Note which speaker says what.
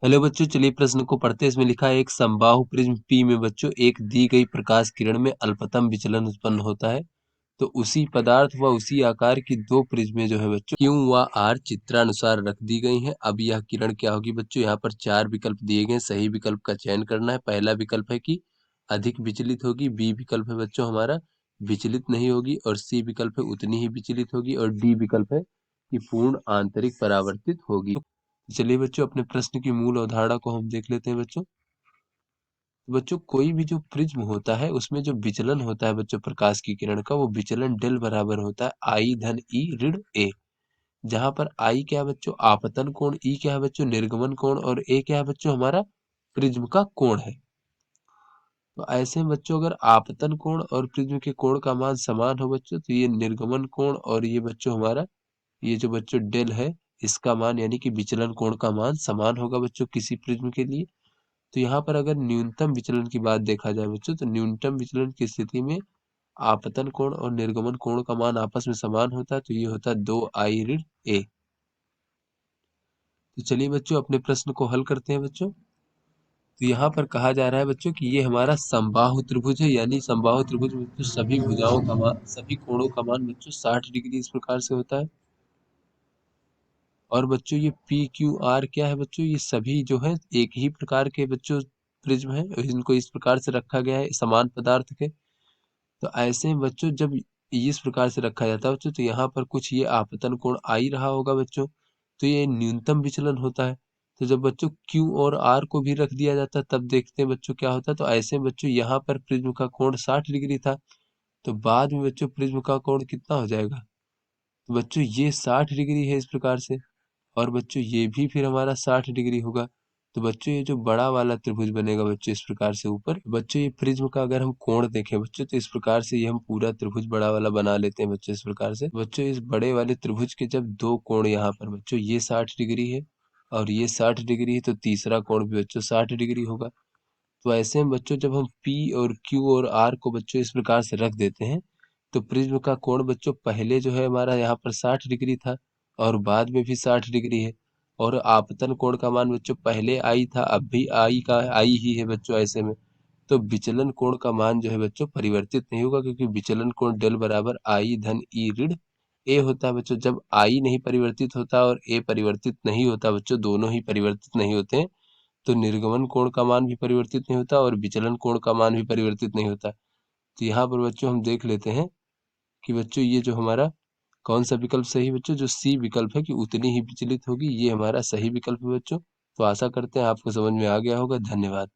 Speaker 1: Hello बच्चों, चलिए प्रश्न को पढ़ते हैं। इसमें लिखा है एक समबाहु प्रिज्म P में बच्चों एक दी गई प्रकाश किरण में अल्पतम विचलन उत्पन्न होता है। तो उसी पदार्थ व उसी आकार की दो प्रिज्में जो है बच्चों Q व R चित्रानुसार रख दी गई हैं। अब यह किरण क्या होगी बच्चों, यहाँ पर चार विकल्प दिए गए हैं, सही विकल्प का चयन करना है। पहला विकल्प है कि अधिक विचलित होगी, बी विकल्प है बच्चों हमारा विचलित नहीं होगी, और सी विकल्प है उतनी ही विचलित होगी, और डी विकल्प है कि पूर्ण आंतरिक परावर्तित होगी। चलिए बच्चों अपने प्रश्न की मूल अवधारणा को हम देख लेते हैं बच्चों। बच्चों कोई भी जो प्रिज्म होता है उसमें जो विचलन होता है बच्चों प्रकाश की किरण का, वो विचलन डेल बराबर होता है आई धन ई ऋण ए। जहां पर आई क्या है बच्चों आपतन कोण, ई क्या है बच्चों निर्गमन कोण, और ए क्या है बच्चों हमारा प्रिज्म का कोण है। तो ऐसे में बच्चों अगर आपतन कोण और प्रिज्म के कोण का मान समान हो बच्चों, तो ये निर्गमन कोण और ये बच्चों हमारा ये जो बच्चों डेल है इसका मान यानी कि विचलन कोण का मान समान होगा बच्चों किसी प्रिज्म के लिए। तो यहाँ पर अगर न्यूनतम विचलन की बात देखा जाए बच्चों, तो न्यूनतम विचलन की स्थिति में आपतन कोण और निर्गमन कोण का मान आपस में समान होता है, तो ये होता है 2i ऋण a। तो चलिए बच्चों अपने प्रश्न को हल करते हैं बच्चों। तो यहाँ पर कहा जा रहा है बच्चों कि ये हमारा समबाहु त्रिभुज है, यानी समबाहु त्रिभुज में बच्चों सभी भुजाओं का मान, सभी कोणों का मान बच्चों 60 डिग्री इस प्रकार से होता है। और बच्चों ये पी क्यू आर क्या है बच्चों, ये सभी जो है एक ही प्रकार के बच्चों प्रिज्म है, इनको इस प्रकार से रखा गया है समान पदार्थ के। तो ऐसे में बच्चों जब इस प्रकार से रखा जाता है बच्चों, तो यहाँ पर कुछ ये आपतन कोण आ ही रहा होगा बच्चों, तो ये न्यूनतम विचलन होता है। तो जब बच्चों Q और R को भी रख दिया जाता है तब देखते हैं बच्चों क्या होता है। तो ऐसे में बच्चों यहाँ पर प्रिज्म का कोण 60 डिग्री था, तो बाद में बच्चों प्रिज्म का कोण कितना हो जाएगा, तो बच्चों ये 60 डिग्री है इस प्रकार से, और बच्चों ये भी फिर हमारा 60 डिग्री होगा। तो बच्चों ये जो बड़ा वाला त्रिभुज बनेगा बच्चों इस प्रकार से ऊपर, बच्चों ये प्रिज्म का अगर हम कोण देखें बच्चों, तो इस प्रकार से ये हम पूरा त्रिभुज बड़ा वाला बना लेते हैं बच्चों इस प्रकार से। बच्चों इस बड़े वाले त्रिभुज के जब दो कोण यहाँ पर बच्चों ये 60 डिग्री है और ये 60 डिग्री है, तो तीसरा कोण भी बच्चों 60 डिग्री होगा। तो ऐसे में बच्चों जब हम P और Q और R को बच्चों इस प्रकार से रख देते हैं, तो प्रिज्म का कोण बच्चों पहले जो है हमारा यहाँ पर 60 डिग्री था और बाद में भी 60 डिग्री है। और आपतन कोण का मान बच्चों पहले आई था, अब भी आई का आई ही है बच्चों। ऐसे में तो विचलन कोण का मान जो है बच्चों परिवर्तित नहीं होगा, क्योंकि विचलन कोण डेल बराबर आई धन ई ऋण ए होता है बच्चों। जब आई नहीं परिवर्तित होता और ए परिवर्तित नहीं होता बच्चों, दोनों ही परिवर्तित नहीं होते हैं, तो निर्गमन कोण का मान भी परिवर्तित नहीं होता और विचलन कोण का मान भी परिवर्तित नहीं होता। तो यहाँ पर बच्चों हम देख लेते हैं कि बच्चों ये जो हमारा कौन सा विकल्प सही है बच्चों, जो सी विकल्प है कि उतनी ही विचलित होगी, ये हमारा सही विकल्प है बच्चों। तो आशा करते हैं आपको समझ में आ गया होगा। धन्यवाद।